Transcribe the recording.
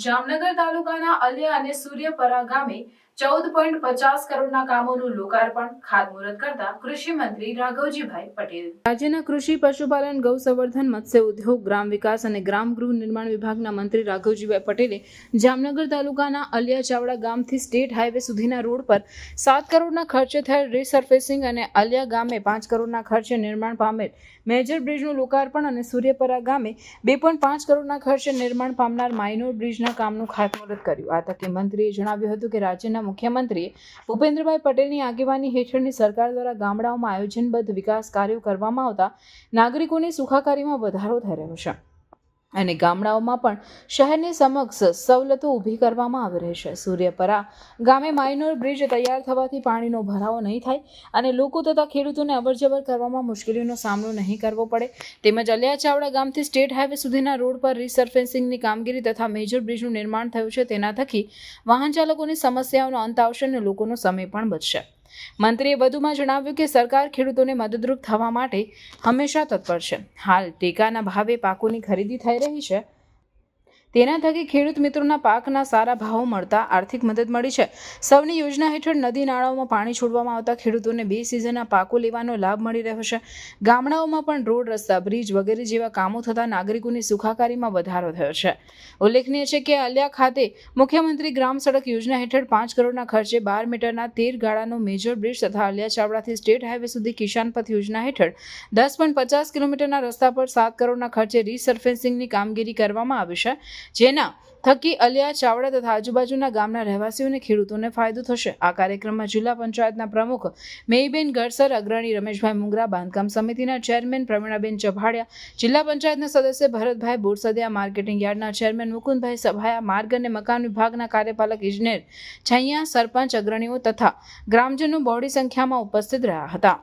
જામનગર તાલુકાના અલિયા અને સૂર્યપરા ગામે 14.50 કરોડના કામોનું લોકાર્પણ ખાતમુહૂર્ત કરતા કૃષિ મંત્રી રાઘવજીભાઈ પટેલ. રાજ્યના કૃષિ, પશુપાલન, ગૌ સંવર્ધન, મત્સ્ય ઉદ્યોગ, ગ્રામ વિકાસ અને ગ્રામ ગૃહ નિર્માણ વિભાગના મંત્રી રાઘવજીભાઈ પટેલે જામનગર તાલુકાના અલિયા ચાવડા ગામથી સ્ટેટ હાઈવે સુધીના રોડ પર 7 કરોડના ખર્ચે થયેલ રીસર્ફેસિંગ અને અલિયા ગામે 5 કરોડના ખર્ચે નિર્માણ પામેલ મેજર બ્રિજનું લોકાર્પણ અને સૂર્યપરા ગામે 2.5 કરોડના ખર્ચે નિર્માણ પામનાર માઇનોર બ્રિજના કામનું ખાતમુહૂર્ત કર્યું. આ તકે મંત્રીએ જણાવ્યું હતું કે રાજ્યના મુખ્યમંત્રી ભૂપેન્દ્રભાઈ પટેલની આગેવાની હેઠળની સરકાર દ્વારા ગામડાઓમાં આયોજનબદ્ધ વિકાસ કાર્યો કરવામાં આવતા નાગરિકોની સુખાકારીમાં વધારો થઈ રહ્યો છે અને ગામડાઓમાં પણ શહેરની સમક્ષ સવલતો ઊભી કરવામાં આવી રહી છે. સૂર્યપરા ગામે માઇનોર બ્રિજ તૈયાર થવાથી પાણીનો ભરાવો નહીં થાય અને લોકો તથા ખેડૂતોને અવરજવર કરવામાં મુશ્કેલીનો સામનો નહીં કરવો પડે. તેમજ અલિયા ચાવડા ગામથી સ્ટેટ હાઈવે સુધીના રોડ પર રીસર્ફેસિંગની કામગીરી તથા મેજર બ્રિજનું નિર્માણ થયું છે. તેના થકી વાહન ચાલકોની સમસ્યાઓનો અંત આવશે અને લોકોનો સમય પણ બચશે. મંત્રીએ વધુમાં જણાવ્યું કે સરકાર ખેડૂતોને મદદરૂપ થવા માટે હંમેશા તત્પર છે. હાલ ટેકાના ભાવે પાકોની ખરીદી થઈ રહી છે. તેના થકી ખેડૂત મિત્રોના પાકના સારા ભાવો મળતા આર્થિક મદદ મળી છે. સૌની યોજના હેઠળ નદી નાળાઓમાં પાણી છોડવામાં આવતા ખેડૂતોને 2 સિઝનના પાકો લેવાનો લાભ મળી રહ્યો છે. ગામડાઓમાં પણ રોડ, રસ્તા, બ્રિજ વગેરે જેવા કામો થતાં નાગરિકોની સુખાકારીમાં વધારો થયો છે. ઉલ્લેખનીય છે કે અલિયા ખાતે મુખ્યમંત્રી ગ્રામ સડક યોજના હેઠળ 5 કરોડના ખર્ચે 12 મીટરના 13 ગાળાનો મેજર બ્રિજ તથા અલિયા ચાવડાથી સ્ટેટ હાઈવે સુધી કિસાન પથ યોજના હેઠળ 10.50 કિલોમીટરના રસ્તા પર 7 કરોડના ખર્ચે રીસર્ફેસિંગની કામગીરી કરવામાં આવી છે, જેના થકી અલિયા ચાવડા તથા આજુબાજુના ગામના રહેવાસીઓને ખેડૂતોને ફાયદો થશે. આ કાર્યક્રમમાં જિલ્લા પંચાયતના પ્રમુખ મેઈબેન ગરસર, અગ્રણી રમેશભાઈ મુંગરા, બાંધકામ સમિતિના ચેરમેન પ્રવીણાબેન ચભાડિયા, જિલ્લા પંચાયતના સદસ્ય ભરતભાઈ બોરસદિયા, માર્કેટિંગ યાર્ડના ચેરમેન મુકુંદભાઈ સભાયા, માર્ગ અને મકાન વિભાગના કાર્યપાલક ઇજનેર છૈયા, સરપંચ, અગ્રણીઓ તથા ગ્રામજનો બહોળી સંખ્યામાં ઉપસ્થિત રહ્યા હતા.